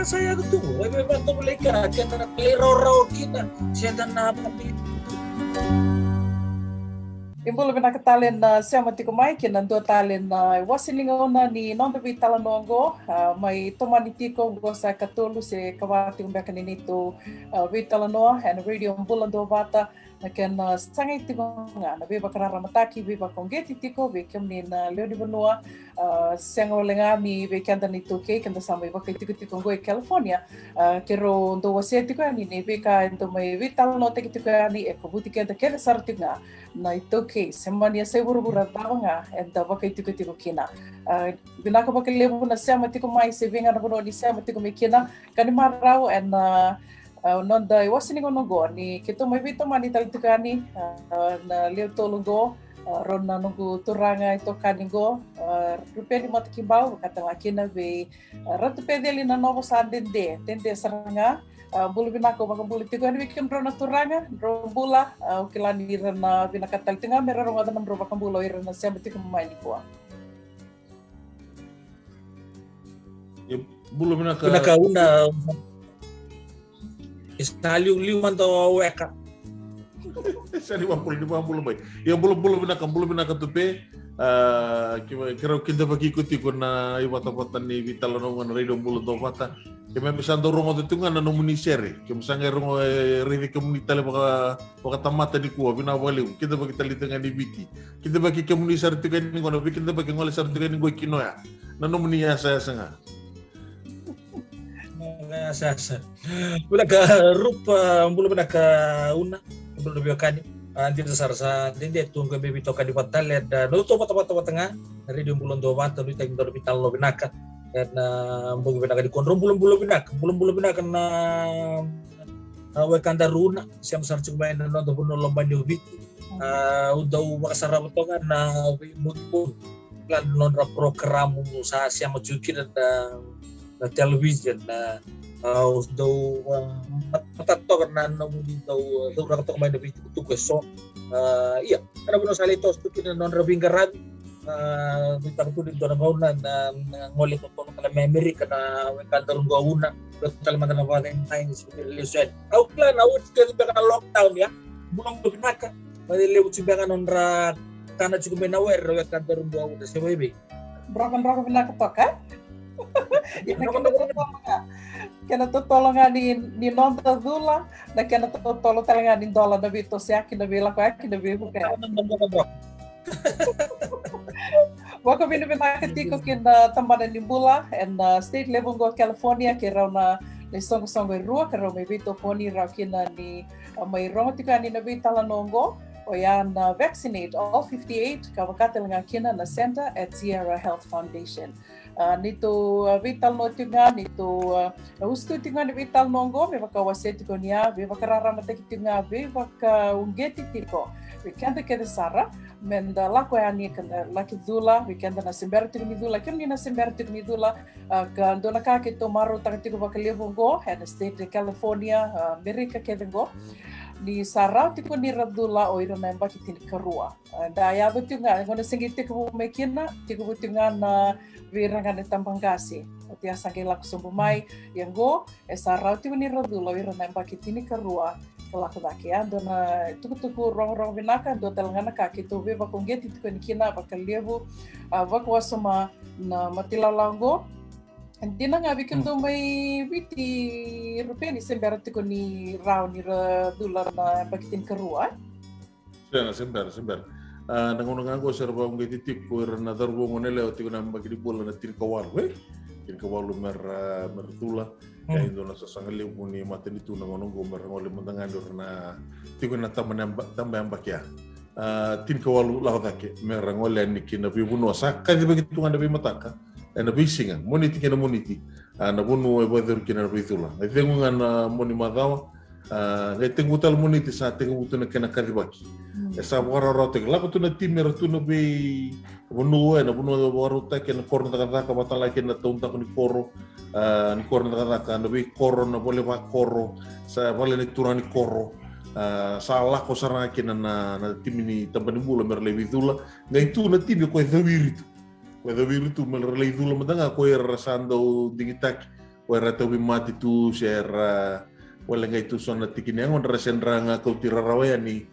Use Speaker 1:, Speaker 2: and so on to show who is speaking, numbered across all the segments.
Speaker 1: saya tu, memang tu mereka kena pelirau kita, saya tanah apa ni.
Speaker 2: Imbolo bina katalin na siya matikumay kinando talin na wasilingaw na ni Nondo Vitala Nongo may tumanitiko go sa katulu si kawati umbeka ninito Vitala no and radio Mbulando Bata na ken sangay tiko nga na biba kararamataki biba konggeti tiko bikem ni na Leo di Banua siya nga wala nga mi bikanda nito kay kanda sa may bakay tiko tiko go California kero ndo wasiyetiko ni bika ndo may Vitala no tiko ni ekubuti kenda keda sarti nga na ito case semania sa buru-buru tawa nga and bakay tiko-tiko kina binaka bakay lebo na siya matiko mai saving na puno ni siya matiko may kina kanimaraw and nonda iwasin ko nunggo ni kito may bito mani talitukani na leo tolonggo ron na nunggo turanga ito kaningo rupeli matakibaw katang akina be ratu pedeli na novo sa tende saranga bulu binako mga bulu tigo ani bikin ro naturanga ro bula kilani irana binakatal tinga meraro ngada nam ro bakang bulo irana siya beti kumai ni ko
Speaker 1: bulu binaka una estaliu liman to weka
Speaker 3: sari wa bulu bay ya bulu binaka tupe kira kita bagi ikuti na iwata-wata ni Vitala no ngana radio bulu do wata kaya bisa dorong itu nga na nomunisere kaya misalnya rongo riri komunita le baka tamata di kuwa binawali kita bagi talitangan di biti kita bagi komunisar itu kan ngono kita bagi ngole sar itu kan go kinoya na nomunia saya senga
Speaker 1: sasa bula ka rupa bulu bana ka una bulu biokani anti sarsa dende tunggu bebi toka di patale da no to pata tengah radio bulu do wata du teng do vital lo binaka dan mbugi binaka di konro bulum binaka na wekanda runa siam sarchu main no do buno lomba di ubi udau makasara betongan na mutpu lan non program sa siam majuki dan television na udau matato karena no di do ratok main di tugas so iya karena buno salito stukin non rabingarabi ditang tu dito na gauna na ngoli ko kala Amerika na kantarong gauna total man na Valentine's Day au plan au tkeli baka lockdown ya bulang binaka madile uci baka non ra kana cukup benawer kantarong gauna se bebe
Speaker 2: berapa binaka toka kena tolongan ni nonta dula na kena tolong talangan ni dola na bito siya kinabila ko kinabihu kaya Waka binaka tiko kina tambanan ni bula and state level go California kira na lesong rua kira may bito poni ra kina ni may rongo ni na Vitala Nongo o yan vaccinate all 58 kabakatal nga kina na center at Sierra Health Foundation. Nito Vital no tinga nito usto tinga ni Vital Nongo me baka waseti ko niya be baka raramata tinga be baka ungeti tiko weekend ke sara men da lako yani kan laki dula weekend na semberti ni dula kim ni na semberti ni dula kan dona ka ke tomaro takatiko baka levongo and state de California America ke dengo ni sarau tiko ni radula o ira na mbaki tin karua da ya betunga ngona singiti ko mekina tiko betunga na virangan de Tambangasi oti asake la kusumbu mai yango sarau tiko ni radula ira na mbaki tin karua laki-laki ya dona tuku rong binaka do talangana ka kitu be ba kongeti tiko ni kina bakalevu wakwasoma na matilalango Dina nga bikin do may biti rupeni sember tiko ni raw ni dolar na bagitin karua.
Speaker 3: Sember. Nangunang ko serba ng titip ko na darbo mo nila tiko na bagidi bola na tirkawal mertula ya indo na sasangaliw mo ni matenito na ngunong go merngol mandangador na tiko na tambang bakya. Tirkawal lahodake merngol ni kinabibuno sa kasi bagitu nga nabi mataka. Na bisinga moniti kena moniti na bunu e boder kena bitula e tengu ngana moni madawa e tengu tal moniti sa tengu utuna kena karibaki e sa wara rote la ko tuna timmer tuna be bunu e na bunu waro ta kena korno ta ka batala kena tonta ko ni korno ta ka na be korno na bole ba korro sa bole ni turani korro sa la ko sarana kena na timini tambani bula merle bitula ngai tu na timmi ko e dawiritu Whether we to malay dulu madanga ko rasando dingitak wera tobi mati tu share wala ngai tu sona tikini ang ondra sendra nga kau tirarawa ni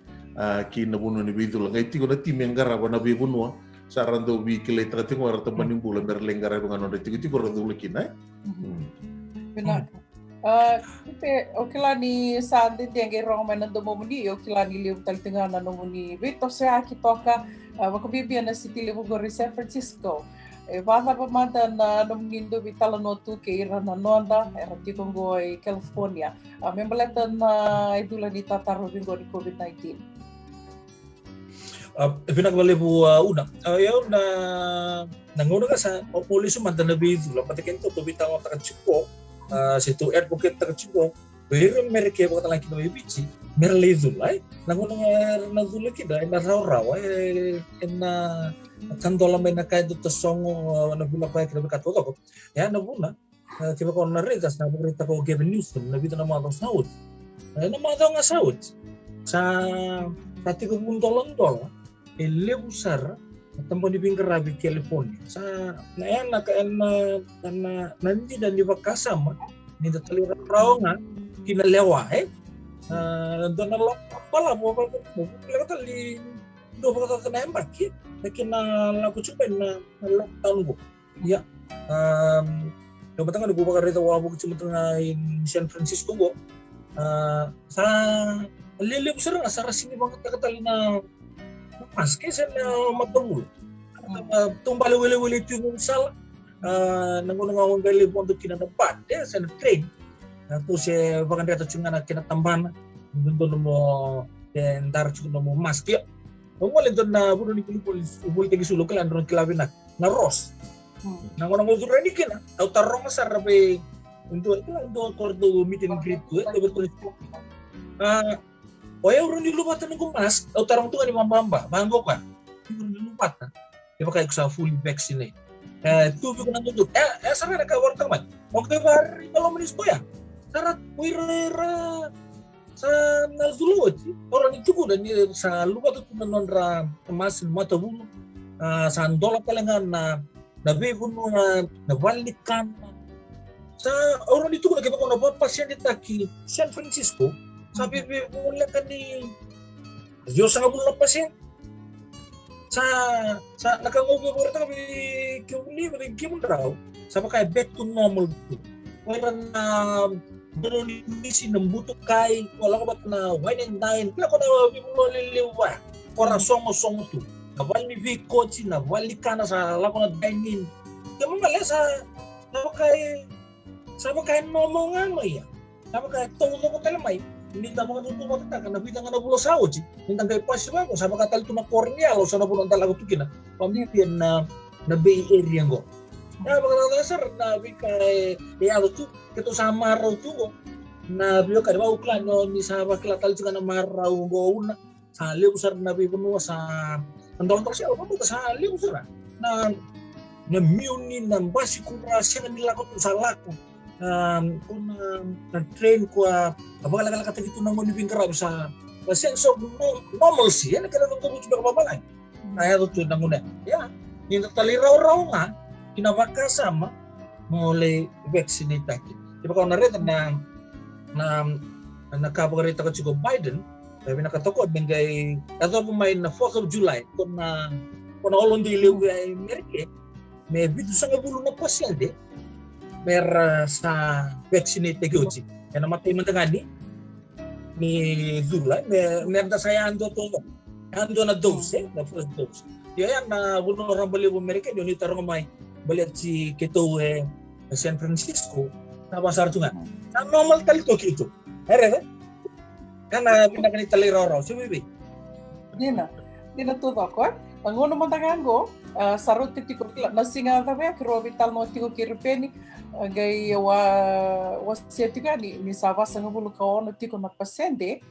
Speaker 3: ki na bunu ni bidu ngai tiko na tim yang gara wana bi bunu sarando bi kile trati ko rata banim bula berlenggara dengan onda tiko rado lekina
Speaker 2: benar okila ni sandi tiang rong mana domo muni okila ni liu tal tengah na no muni vito sea ki toka wakabibi na city level go San Francisco vada pamada na no muni do vitala no tu ke ira na nonda era tiko go California membaleta na idula ni tataro bingo di COVID-19
Speaker 1: pinakbali po una ayaw na nangono ka sa polisi man na bidu la patikin to bitaw ta chipo situ advocate ta chipo pero mereke ko tala kino ibichi merlezu lai nangono na zule kida na raw na kandola men na kay dito songo na bula pa kida ka to ko ya na buna kiba ko na regas na burita ko given news na bidu na mga saud na mga nga saud sa pati ko bundolon ele usar tempat di pinggir Rabi California sa na nanti dan di Bakasam ni datali raw nga kinalewa doon na pala mo kata li do ba ta na embaki lakin na lagu cuba na lockdown go ya do batang ada buka rita wabu cuma tengah in San Francisco go sa lele usar nga sa sini banget kata na maske sana matungul tumbal wele tu sal nangunang gali untuk kina tempat ya sana train tu se bagan dia tu ngana kina tamban dun mo entar cukup mo maske ngol itu na budu ni polis ubul tegi sulu kala ndron kilabina na ros nangunang uzur ni kina au tarong sarbe untuk kordo meeting greet tu betul Oya urun di lupatan ng mas, o tarong tuwa ni mambamba, banggo ka. Urun di lupatan. Di ba kayo sa fully vaccinated? Tubi ko nang tutok. Sara na ka warta man. Okay ba, kalau manis ko ya? Sara, uira sa nalzulot. Orang itu ko na sa lupatan ko na nonra mas mata bulu. Sa andola palangan na nabibun mo na balikan. Sa orang itu ko na kiba ko na pasien dito ki San Francisco. Sabi mula ka ni Diyos ang abul na pasien. Sa nakangubi mo rin kami kimun raw. Sabi kaya back to normal to. Wala na doon nisi ng buto kay wala ko ba't na wine and dine. Wala ko na mo liliwa. Korasong to. Nabal ni Vico, nabal ni Kana sa wala ko na dine in. Kaya mo mali sabi kaya normal nga mo yan. Sabi kaya tawag ko talamay. Hindi tamo ka tutuwa kita kana bita nga nabulo sao ji hindi kay pas ba ko sama katal to na cornea lo sana puno talaga to kina pamilyan na Bay Area go ya baka sir na bikay ya to kito sa maraw to na biyo ka ba uklan no ni sa bakla tal juga na maraw go una sa liw sir na bibuno sa andon to siya ko sa liw sir na muni na basi kurasya na nila ko sa lako na train ko abang lala kata gitu nang ni bingkar sa sense of normalcy yan kada nung tubuh ba babalay ay to nanguna ya ni taliraw nga kinabaka sama mole vaccinate taki di ba ko na rin na nakabagarita ko si Biden sabi nakatoko bingay ato po may na 4th of July kung olong diliw ay Amerike may bitu sa ngabulo na pasyente mer sa vaccinate goji yan namatay man tangani ni Zula mer da saya ando na dose na first dose yan na buno orang bali Amerika yun itarong may balik si kito San Francisco na pasar tunga na normal talito kito ere kana pinakani taliraw si bibi
Speaker 2: dina tudo ko angono man tangango sarut tiko nasinga tabe kro vital no tiko kirpeni gai wa setika ni sava sanga bulu ka ono tiko na pasende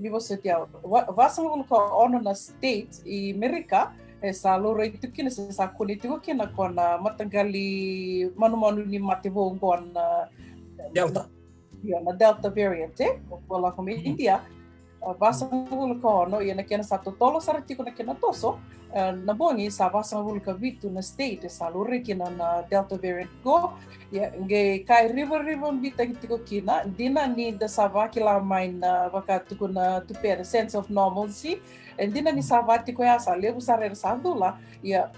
Speaker 2: ni você tia va sanga bulu ka ono na state e America sa loro itu kina sa kunitiko kina kona matagali manu ni mativo kona
Speaker 1: Delta
Speaker 2: ya na Delta variant wala ko India Basang hulu ka ono ia na kena satu tolo saratiko na kena toso na bongi sa basang hulu ka vitu na state sa lure kina na Delta variant go ya nge kai river bita kitiko kina dina ni da savaki la mai na baka tuku na tupera sense of normalcy and dina ni savati ko ya sa lebu sarer sadula ya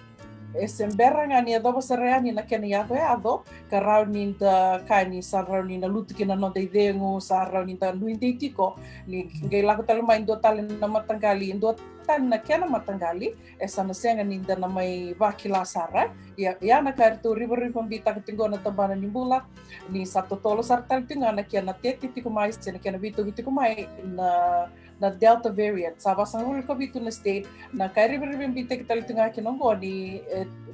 Speaker 2: semberang ani adobo sareani na kena ya ado ka raunin da kani sa raunin na lutu kina no de dengu sa raunin da luinde tiko ni ngai laku talo mai do talen na matanggali do tan na kena matanggali esa na senga ninda na mai vakila sara ya na kartu river bita ketinggo na tambana nimbula ni satu tolo sartal tinga na kena teti tiko mai sena kena bitu tiko mai na Delta variant. Sa basang hulu ka bitu na state na kay river bita kita tinga kinongo ni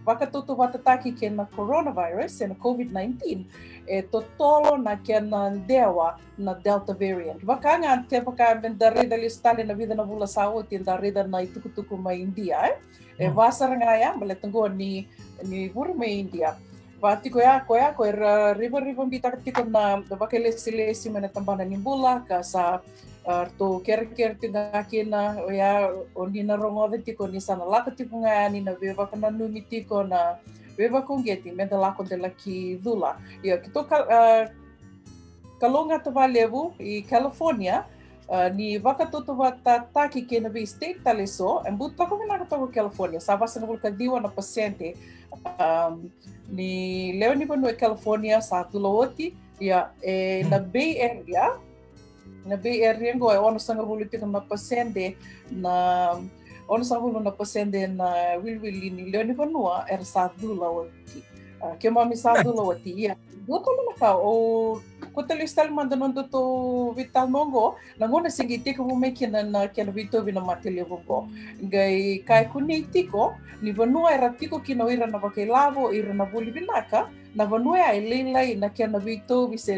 Speaker 2: baka tutu batataki kena coronavirus na COVID-19 totolo na kena dewa na Delta variant. Baka nga te baka dari dali stali na vida na bula sawo tin dari na itukutuku mai India basar nga ya maletenggo ni buru mai India. Pati ko river bita tiko na baka lesi mana tambana nimbula ka sa to ker tinga kina ya oni na rongo tiko ni sana laka tiko nga ni na beba kana numi tiko na beba kongeti menda lako de laki dula ya kito kalonga tavalevu i California ni wakatoto taki kena bi state taleso embuto ko na to California sabasa na ka diwa na pasyente ni leo ni no California sa tuloti ya na Bay Area ngo ono sanga buliti na pasyente na ono sanga bulu na pasyente na wilwili ni leo ni no sa tuloti ke mami sa tuloti ya doto na ka o kutalistal mandanon to vital mongo nangona singiti ko mekina na kena vito bina matele bongo ngai kai kunitiko ni vanua eratiko kinoira na bakelavo ira na buli binaka na vanua ai lelai na kena vito bise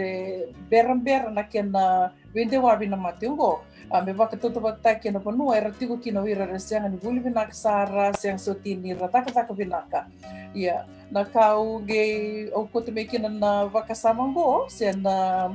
Speaker 2: beramber na kena vende wa bina matungo me baka toto bata kena vanua eratiko kinoira resanga ni buli binaka sara siang sotini rataka binaka ya na kau ge o kote mekina na vakasamango sen na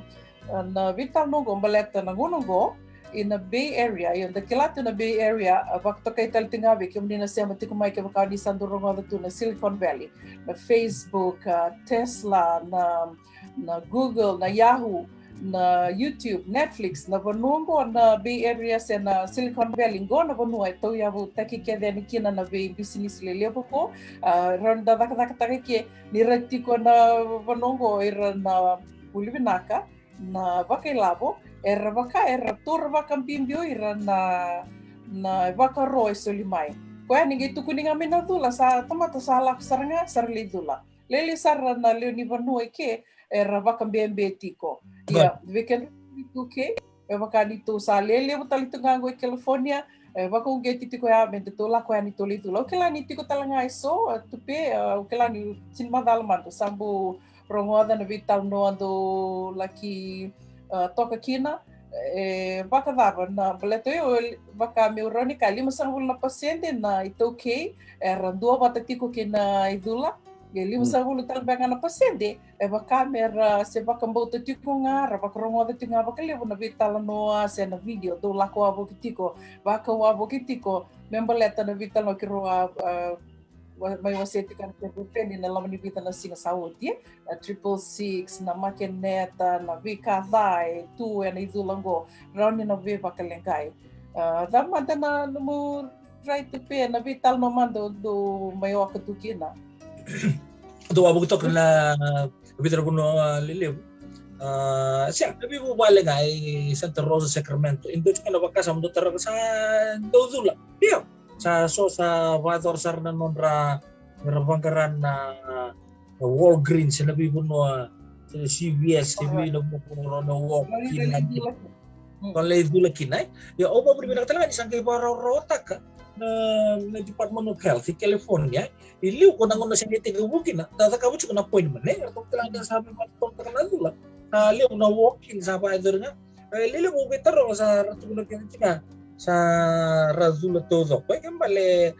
Speaker 2: vital mongo baleta na gonongo in the Bay Area yung dakilat na Bay Area bakto kay taltingabi kim ni na siya matiko mai ka di sandurongo to na Silicon Valley na Facebook Tesla na Google na Yahoo na YouTube, Netflix, na vanungo na Bay Area sa na Silicon Valley go na vanua ito yabu taki kaya ni kina na Bay business lelepo ko ronda taki nirakti ko na vanungo ira na bulibinaka na bakilabo baka tur bakang pimbyo ira na baka roy solimay kaya ni gitu kuning amin na dula sa tamata sa alak saranga sarli dula lele sarra na leo ni vanua ke bakang BMBT ko ya weekend ke baka dito sa lele butal ito nga California baka ugeti tiko ya mente tola ko ani toli tulo kela ni tiko talanga iso tupe kela ni sinmadalman to sambu rongoda na vital no ando laki toka kina baka dava na baleto baka meu ronica lima sangul na pasyente na ito okay randua bata tiko kina idula lima sangul talbanga na pasyente baka mera se baka mbota tiko nga baka rongoda tiko nga baka levo na vital no se na video do lako abo kitiko baka wabo kitiko membaleta na vital no kiro may waseti kan depende na laman ibita na singa saúde na 666 na makineta na vikadai tu na idulango rauni na viva kalengkai dama na mo right to pay na vital no mando do mayo akatukina
Speaker 1: do abo to na vital kuno lelew siya nabi mo bale ngai Santa Rosa Sacramento indo kana baka sa mundo tara sa dozula bio sa Vador sarna nonra bangkaran na Walgreens na bibuno CVS TV na mo na walk dula kinay ya oba berbeda talaga di sangkay rotak na Department of Health in California iliw ko nangon na siya tigabukin na tatakabu ko na appointment atong talaga sabi mo tong kana dula liw na walk-in sa Vador nga liliw ko bitaro sa ratulog kinay sa razula todo ko kembali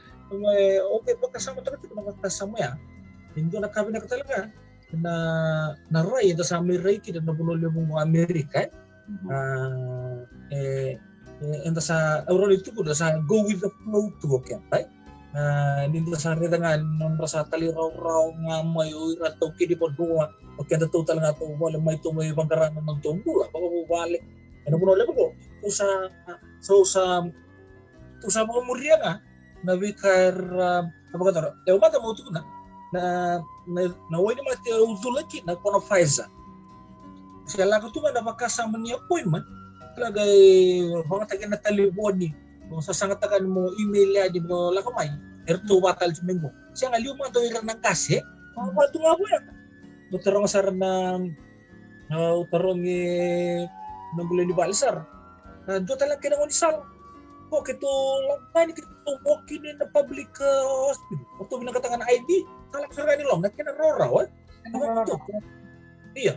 Speaker 1: okay pa kasama talaga kung kasama ya hindi na kami na talaga na ray ito sa Amerika na nabulo yung mga Amerika enta sa Aurora itu kuda sa go with the flow tu okay right ninda sa redangan non rasa tali raw ngamay o irato kidi po dua okay enta total nga to wala may tumay bangkaran ng tumbula baka mo balik ano mo le ko sa mga murya nga na wikar apa kata mata mo tu na wani mati udulaki na kono Pfizer sila ko tu na makasama ni appointment kalagay mga taga nataliboni kung sasangatakan mo email ya di mo lakamay erto batal sumengo siya nga liuma to iran ng kasi mga bato nga po yan utarong sar ng utarong ng bulan ni Balisar do talaga kinangon isal ko kito lang kito walking in the public hospital ito binagkatakan na ID talak sar ka nilong nakinarora ano ito iya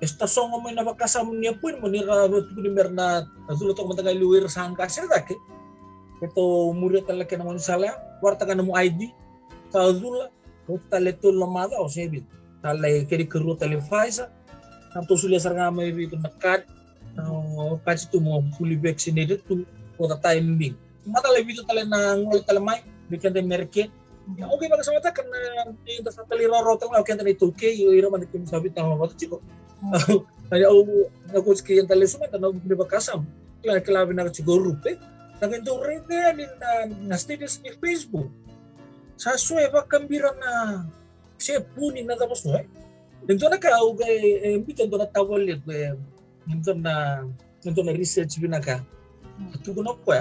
Speaker 1: estasyon mo na makasama niya po mo ni na sulutong matagal luwir sa angkasa dake ito murid talaga naman sala warta ka na mo ID sa azula o taletul lamada o sebit talay kiri kero tali Pfizer tanto sulia sarga may bito nakat kasi tu mo fully vaccinated tu for the time being matalay bito tala na ngol talamay bikin de merket okay baka sa mata karena yung sa taliraro tala okay na ito okay yung man ito sabit na mga chiko ay ako skiyan tali sumat na bakasam kalabi na siguro pe nagendo rin na status ni Facebook sa suwe ba kambira na siya punin na tapos no dito na ka ugay bitan do na tawal dito na research binaka tugon ako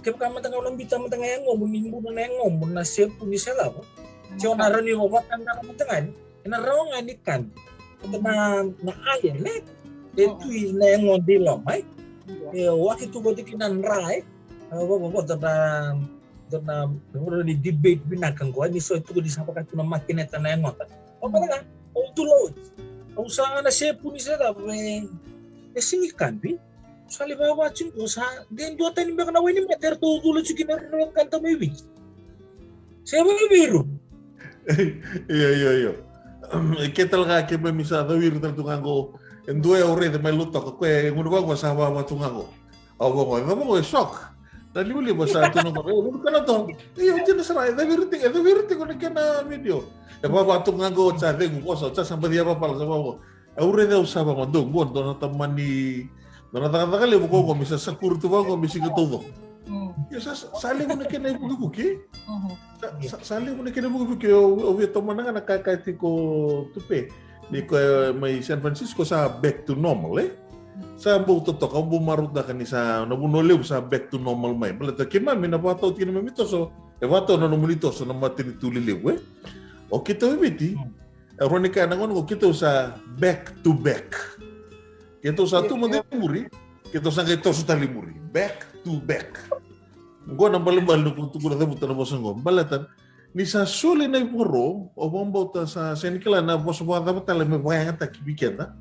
Speaker 1: kaya kama tanga ulang bitan matanga yang ngomong na yang ngomong na siya punin sila ko siya na rin yung mabatan na matangan inaraw nga ni kan na ayan itu na yang ngondi lamay waktu itu buat kinan rai na ni debate binakang ko ni so itu disampaikan na makineta na yang ngotan apa nga tulo usaha na siya puni sila singikan bi sa libawa ko sa din do tayo ba na wini mater tulo chikin na kanta may bi siya ba biro
Speaker 3: iya Kita lang kaya may misa dawir tal tungango. Endue ore de may lutok ko nguno ko sa wa tungango. Awo ko shock. Dali uli ba sa tunong ko. Kana to. Iyo jina saray dawir ko na video. E ba tungango sa dengu ko sa sampai dia apa sa ko. Ore de usaba mo dong bon don taman ni. Don kali ko misa sakur tu ko misi todo. Ya sali mo na kina ibuki. Sali mo na kina ibuki o tomana na kakati ko tupe. Di ko may San Francisco sa back to normal Sa buto to ka bumarut da kanisa na bunoleu sa back to normal mai. Balata kima minapato tina mamito so evato na numulito so na matini tuliliw O kita bibiti. Ronika nangon ko kita sa back to back. Kita sa tu muri. Kita sa kito sa talimuri. Back to back. Ngo na balbal no tugo na buta na bosongo. Balatan ni sa sole na iporo o bombota sa senikla na bosbo da batala me vaya ta kibikenda.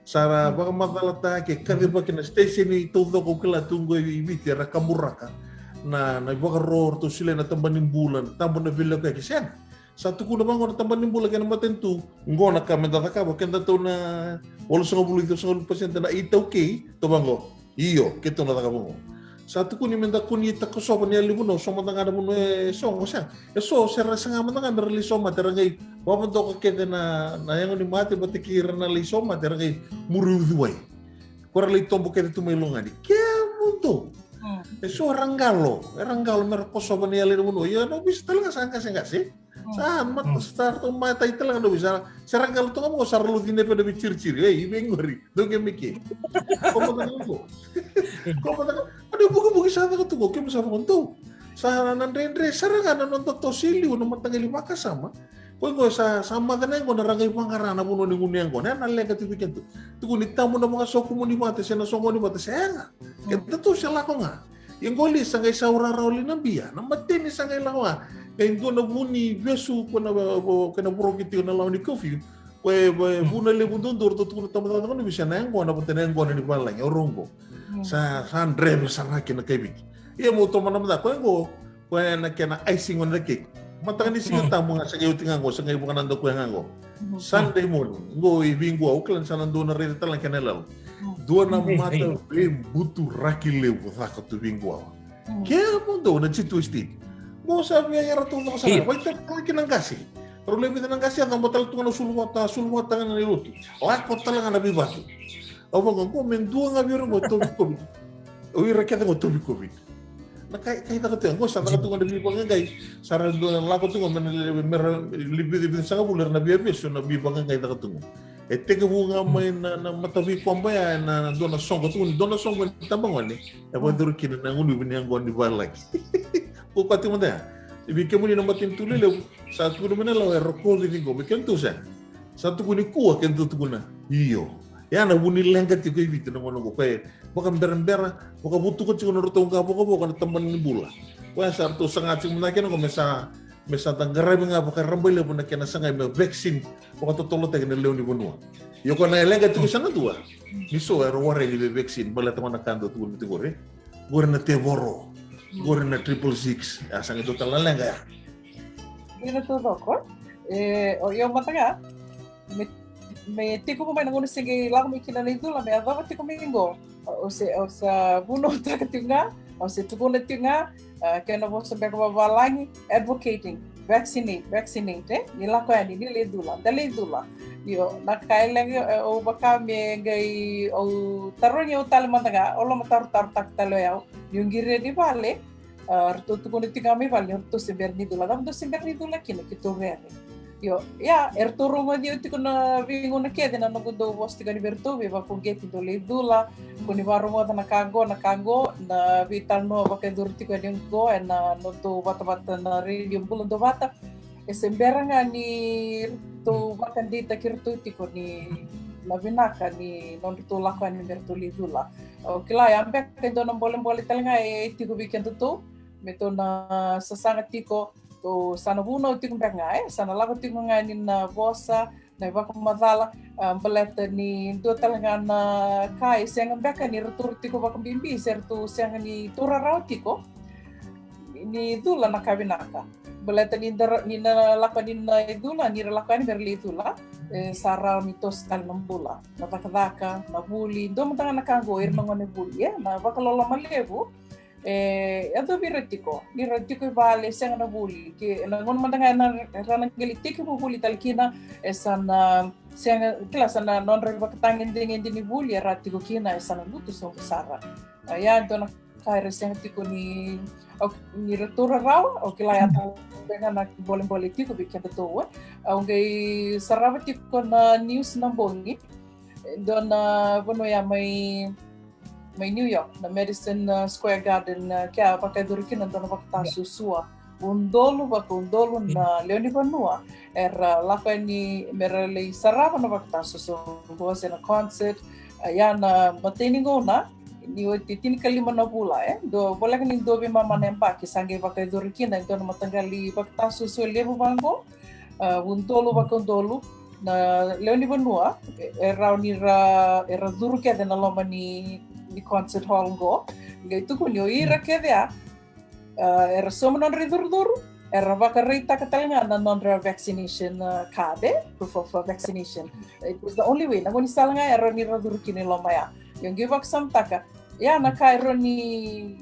Speaker 3: Sara baka magalata ke kadi ba kina station ni todo ko kala tungo ibiti ra kamuraka. Na baka ror to sila na tambanin bulan, tambo na villa ka kisen. Sa tuko na bangon tambanin bulan kana matentu. Ngo na kamenda ka ba kenda to na 8% na itaw kay to bango. Iyo, kito na ta bango. Satu ko ni menda ko ni tako so ni ali mo so matanga mo so ko siya. So sera sa nga matanga na reliso materangay. Wa mo to ka kede na yang ni mate batikira na liso materangay muruduway. Kora li tombo kede tumailonga di. Kaya mo to. So ranggalo mer ko so ni ali mo ya no bisa talaga sangka enggak sih? Saan mat start mata itu lang no bisa. Seranggal to mo sa rulu dine pa na bicir-cir. Ibengori. Doge miki. Ko mo Aduh, bukan sana ke tuh, kami sama untuk. Sa nandre sarangan nonton tosili, uno matanggali maka sama. Kau nggak sama kan yang kau narangai pangarana pun udah nguniang kau, nah nalai ke tipikan tuh. Tuh nitamu nama kasoku mau dimati, saya nasongo dimati saya nggak. Kita tuh salah kau nggak. Yang kau lihat sangai saura rauli nambia, nama teni sangai lawa. Kayak kau nabuni besu kau kena prokiti kau nalawan di kopi. Kau buna lebu tuntur tuh teman-teman kau bisa nengko, napa teneng kau di palang, orang kau. Sa Andre saraki na kaibig. Iya mo to manam da ko na kena icing on the cake. Matang ni sigata mo nga sa gayutingan ko sa ngayon nando ko yang ngo. Sunday morning, ngo ibingo uklan sa nando na rin talang kanelal. Dua na mata bem butu rakileu thaka tu vingua. Que mundo na situ esti. Mo sabi ay rato na sa. Vai ter kinang kasi. Pero lebih tenang kasi ang botal tu na sulwata na niluto. Wala ko talaga na bibatu. Awa ko mendua nga biro mo to COVID. Oi rakyat ko to COVID. Na kay ta ko ngo sa ta ko na bibang ngay. Sara do na lako tu men lebih sa bulan na bibes na bibang ngay ta ko. E teke bunga mai na matavi kwamba na dona songo tu dona songo tambang ni. E poi duru kina na ngulu bini ang gondi balak. Ko pati mo da. Ibi kemu ni nambatin tuli le saat kudu mena lo rokol ni go bikin tu sa. Satu kuni kuah kan tu kuna. Iyo. Ya na buni lengket ko ibi tu ngono go pe. Bukan berembera, bukan butuh ko cungo rotong ka bukan teman ni bula. Wa sartu sangat menaken ko mesa tanggara nga baka rambay le pun kena sangai me vaksin baka totolo te kena leoni bonua yo kona elenga tu sana tua miso ero ware ni vaksin bala teman kando tu ni gore na teboro gore na 666 asang itu tala lenga ya
Speaker 2: ina to doko o yo mataga me tiko mo nangono sige lago mi kina itu la me ava tiko mingo o sa buno ta tinga o se tuko na tinga kena você pega balangi advocating vaccinate ni la ko ani ni le dula yo na kai lagi o baka me gai o taronya o tal mandaga o lo matar tak talo ya yung gire di vale arto tu koni tinga me vale arto se berni dula dam do se berni dula kino kito vere yo ya erto roma di uti kuna vingo na kede na nogudo vosti gani berto be va fogeti do le dula kuni varomo na kango na vital no va ke durti ko go na no to bata na radio bulan do bata e semberanga ni to vakandita kirtu ti ko ni la vinaka ni non to la ko ni berto le dula o kila ya ambe ke do no bolem talanga e ti ko weekend to meto na sasanga tiko to sana buno tikum benga sana lago tikum ngani na vosa na baka madala baleta ni do talanga na kai senga beka ni retur tiko baka bimbi sertu senga ni tura rautiko ni dula na kabinaka baleta ni na laka ni na dula ni laka ni berli dula sara mitos kal nambula na baka na buli do mtanga na kango irna ngone buli na baka lola malebu ado biratiko vale senga na buli ke na ngon mandanga na rana gelitike mo buli talkina esana senga klasa na non re bakatangin dingen dini buli ratiko kina esana lutu so sara ya dona kaire senga tiko ni retura raw o kila ya dengan boleh tiko bikin betul ngai sarava tiko na news na bongi dona bono ya may New York na Madison Square Garden kaya pakai durikin na bakta susua undolo na Leoni Vanua laka ni merale sarava na bakta susu was in a concert na matainingo na ni titini kalima na bula do bolak ni do be mama nempa ki sange pakai durikin na do matanggali bakta susu levo bango undolo na Leoni Vanua era duru kaya na loma ni concert hall go itu kunyo ira kevea era somnon ridur era vakarita katalanga na non vaccination kade proof of vaccination it was the only way nangoni salanga era ni ridur kini lomaya yung give up samtaka ya na kairo ni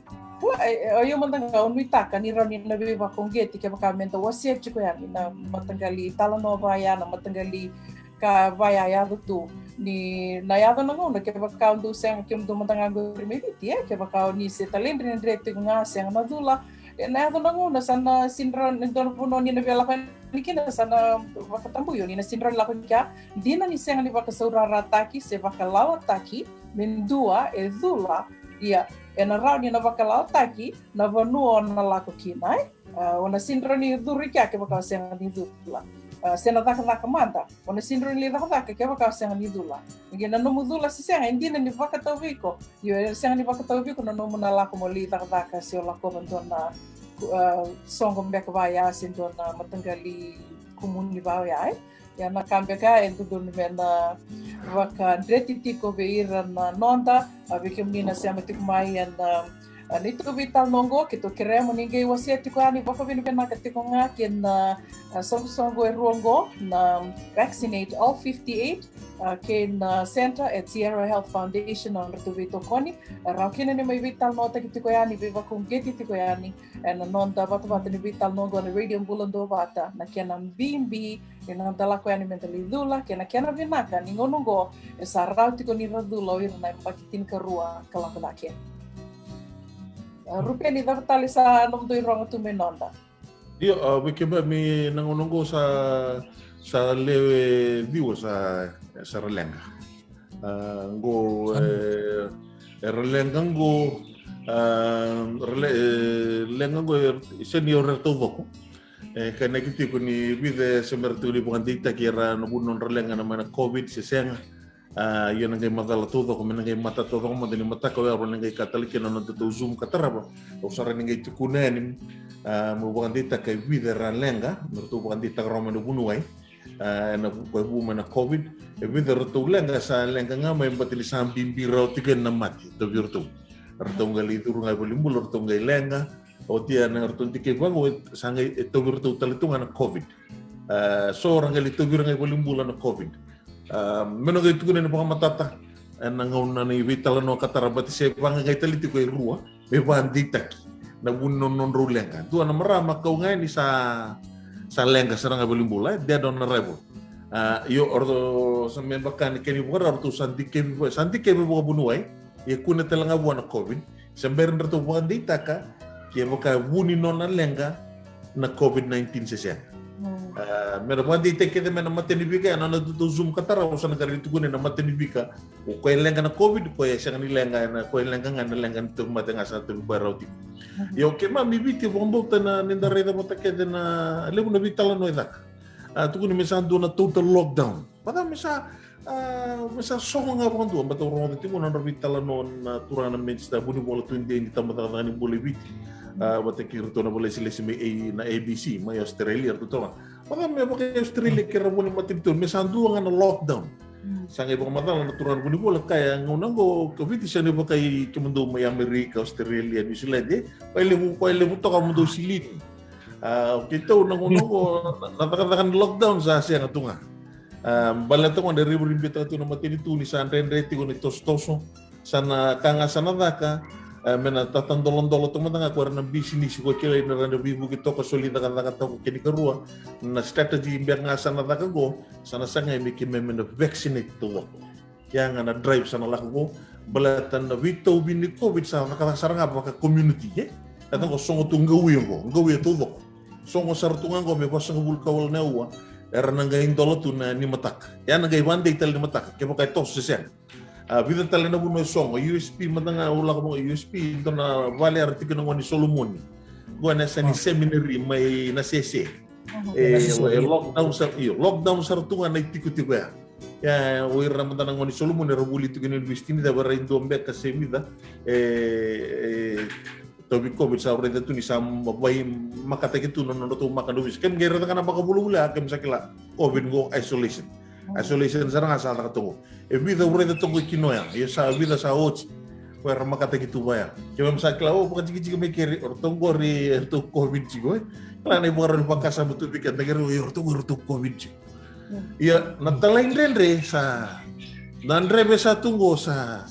Speaker 2: ayo mandanga onui taka ni rani na beba kongeti ke bakamento wasia chiko ya na matangali talanova ya na matangali ka vaya ya tu ni na yado na ngona ke baka do sang ke do matanga go remiti ke baka ni se talendre ni direct nga sang na dula na yado na ngona sana sinran don puno ni na vela kan ni kina sana baka tambu yo ni na sinran la kan kya dina ni sang ni baka saurara taki se baka lawa taki mendua e dula ia e na rau ni na baka lawa taki na vanuo na la ko kinai ona sinran ni duri kya ke baka sang ni dula sena taka manta ona sindro ni taka ke baka senga ni dula ngena no mudula si senga indina ni baka tawiko yo senga ni baka tawiko no mo na la ko li taka si ola ko na songo mbeka vaya sindo na matanggali kumuni vaya ya na kambeka entu do ni na baka dreti tiko beira na nonda abike mnina sema tikmai and Nito vital nongo kito queremos ninguém você tikani baka vini pena katikonga kin songo ruongo na vaccinate all 58 kin center at Sierra Health Foundation on Rtuvito Koni rakina ni may vital nota kitikoyani viva kung geti tikoyani and non da bata ni vital nongo na radio bulando bata na kiana bimbi ina dala koyani mentally lula kiana vinaka ningonongo sa rautiko ni radula irna pakitin karua kalakalakia Rupiah ni dapat sa nom do irong tu menonda.
Speaker 3: Iyo, bikemba mi nangonongo sa lewe diwo sa relenga. Ngo relenga ngo relenga ngo senior retuvoko. Kana kiti ko ni bide semertuli bukan dita kira no bunon relenga na mana COVID sesenga. Yun ang kay madala todo kung may mata todo kung madali mata ko yaro nang kay katalik na nando zoom kataraba o sara nang kay tukunan mo bukan dita kay videra lenga mertu bukan dita romano bunuay na bubu na covid e videra to lenga sa lenga nga may batili sa bimbiro tigen na mati to virtu artong gali turu nga bolimbul artong gai lenga o tia na artong tike bago sangay to virtu talitungan na covid so orang gali to virtu nga bolimbul na covid Menog itu kunin pa matata nangaw na ni vital no katarabati se pang kay taliti ko ruwa be bandita na bunnon non rulenga tu na marama ka ngani sa lenga sarang abolimbula dia don na rebo yo ordo sa me bakani keni bora ordo santi ke bo bunuai ye kuna telanga buana covid sember nderto bandita ka ke boka buni non na lenga na covid-19 sesen Mera pwede take de mena matenibika na do zoom katara o sa nagarito ko na matenibika o ko lenga na covid ko ya siya ni lenga na ko lenga nga na lenga to matenga sa to barauti yo ke ma mi biti bombo na nindare da motake na lebu na vitala no idak tu ko ni misa do na total lockdown pada misa songo nga bondo bato ro de tingo na vitala no na turana mensta buni bola tu indi tamata ni bole biti bata kirto na bola sila na ABC may Australia to Pada may pakai Australia kira buni matibtun mesandu nga na lockdown. Sangay baka matala na turan buni bola kaya ngunang ko COVID siya ni pakai kemundo may Amerika, Australia, New Zealand pwede mo to ka mundo silin. Kita unang ko natakatakan lockdown sa siya nga tunga. Balata ko na ribbita ito na matinitu ni San Renreti ko ni Tostoso sana kanga sana daka mena tatandolon-dolo tumatanga ko rin ng business ko kila na rin bibu kito kasolida kata ko kini karua na strategy biar nga sana daka go sana sangay miki memena vaccinate to yang na drive sana lako ko balatan na vito bini covid sa nakasarang apa ka community kata ko songo tunggawi to songo sartungan ko me pasang bulkawal na uwa era nang gaing dolo tu na ni matak yan nang gaiwan data ni matak kaya kay tos siya Vida tali na buno songo USP matanga ula ko USP ito na vale artikel ng ni Solomon. Gua na sa ni seminary may nasese. Lockdown sa rutungan na itiko-tiko ya. Ya, oi ramatan ng ni Solomon na rabuli ito university ni da bara indombe ka semida tobi COVID sa ore tu ni sam bay makata gitu no to makadubis kan gera ka na makabulula kam sakila COVID go isolation sarang asal tak tunggu. Vida ure de tunggu kinoya. Ya sa vida sa och. Kuya makata gitu baya. Cuma sakila bukan ciki me kiri or tunggu ri to COVID cigo. Kala na ibu ron pakasa betul pikat negara or tunggu COVID cigo. Ya natalain rendre sa Nandre besa tunggu sa.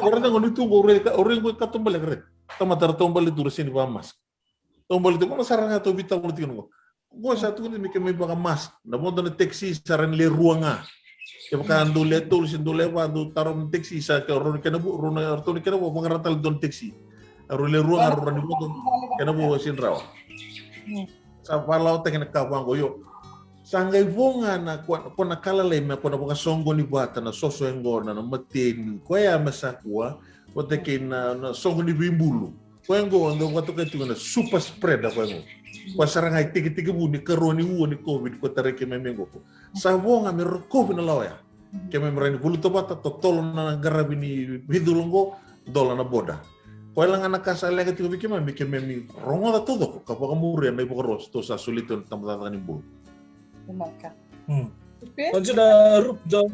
Speaker 3: Orang tunggu ditunggu orang gue katumbal kret. Tamatar tumbal itu resini pamas. Tumbal itu mana sarang atau bita politik nunggu. Gua satu ni mikir may baka mas. Napunta na taxi saran le ruanga. Kaya baka ando leto sin do lewa do taron taxi sa ka ron kana bu ron arto ni kana bu mangaratal don taxi. Aro le ruanga ron ni bu kana bu sin raw. Sa palaw ta kana kawang goyo. Sangai vonga na ko na kala le me ko na baka songo ni bata na soso engona na matin. Ko ya masakwa ko te na songo ni bimbulu. Ko ngo ndo ko to ka na super spread ako ngo. Pasarang ay tiki-tiki bu ni karoni ni COVID ko tare ke memengo ko. Sa vonga me COVID na lawya. Ke me mrani buluto bata to tolo na garabi ni hidulongo dola na boda. Ko lang anak kasal lagi tiko bikema me ke memi rongo da todo ko kapag muri na ibo ros to sa sulito tamatan ni bulu.
Speaker 2: Maka.
Speaker 1: Onde na rup jauh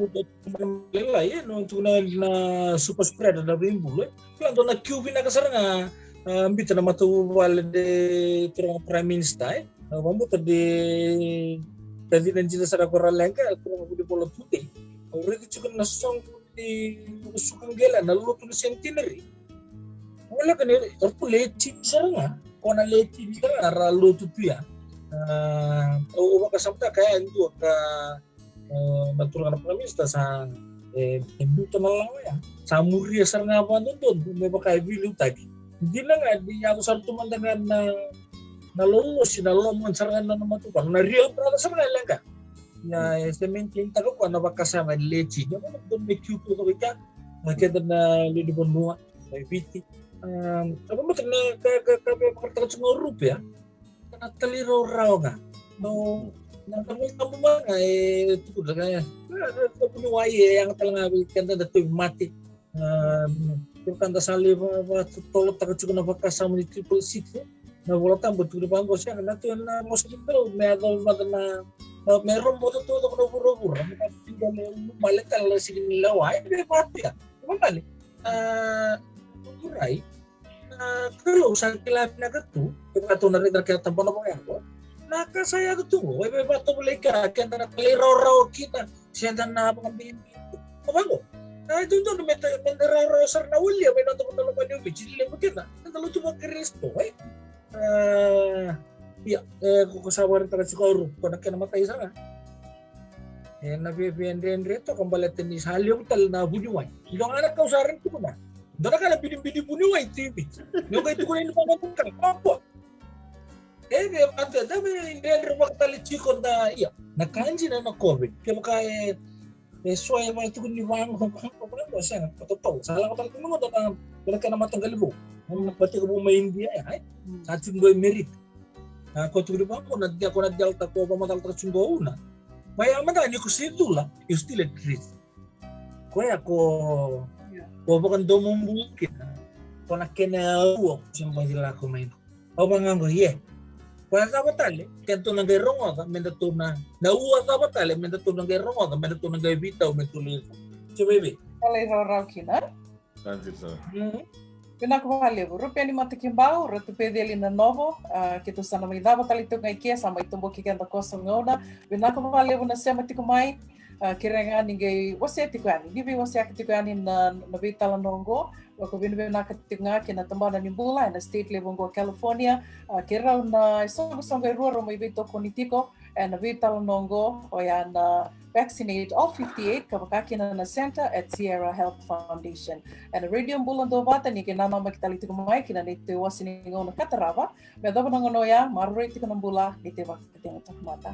Speaker 1: lelai ya, no na super spread na rimbul. Plan na Cuba na kasaranga ambita na matuwal de prime minister. Vamos de president jila sara koralengka kurang budi bola putih. Already cukup nasong di sukang gela na luto na centenary. Wala kan orpo leci saranga, kona leci saranga ra luto tuya. O kasamta kaya itu ka naturang prime minister sa buto na lang ya. Sa muri saranga pa doon, may baka bilu tadi. Hindi na nga di ako sarto man na lolos na lomon saranga na naman to. Na real para sa mga lang ka. Ya sementin tago ko na bakasama leci. Yung doon may cupo ko ka. Nakita na lidibon mo may biti. Apa betul na kakak sa mga rupiah na taliro raw nga no nang mga itu kaya punuway yang talaga kanta da tuig mati yung kanta sali ba tolot taga cukup na bakasama ni triple six na wala tambo tuig pa ko siya na to na mo sa dito may adol na meron mo to ko na buro-buro balik ka lang sige nila ay mati ka mali kurai kalau sa kilap na gato ito na rin kaya tampo na mo yan ko naka saya gato ay may bato mulay ka kaya na nakaliraw kita siya na napakambing mabago ay doon may naraw sar na ulya may nato ko na naman yung bijili mo kita nataluto mo kiristo ay kukusawa rin taga siguro kung namatay sa nga nabibiyan rito kung balatin ni Salyo tal na bunyuway ilang anak ka usarin ko na doon ka na binibini bunyuway TV yung kayo ko na inumangan ka papo at dami hindi rin magtalit chiko na iya nakanji na COVID kaya makaya suwaya mga ito kung niwang ko siya patotoo salang ko talaga mo doon ka na matanggal mo pati ko may hindi ay sa chunggoy merit ako ito ko na delta ko pa matalta chunggo una mayaman na ko situla you still at risk kaya ko bukan domong mungkin kung nakinauwa ko siyang pagdila ko may o mga ngo kaya kabatali kanto nang gayrong ka mendato na nauwa kabatali mendato nang gayrong ka mendato nang gaybitaw mentuloy so baby
Speaker 2: Kalay raw kina
Speaker 3: Nanti sa.
Speaker 2: Pinakahali rupiah ni mati kimbau ratu pedeli na novo kita sana mai dava tali tu ngai kia sama itumbo kikenda kosong ngona pinakahali na sema tikumai kirenga ningai wase tikani dibi wase tikani na vitala nongo wako binu na katinga kina tambana ni bula na state level go California kira na songo ruoro mai vito politiko na vitala nongo oya na vaccinate all 58 kabakakina na center at Sierra Health Foundation and radio bulan do bata ni kina na makitali tikumai kina nite wasini ngona katarava me dava ngono ya marroi tikana bula nite wa katinga takmata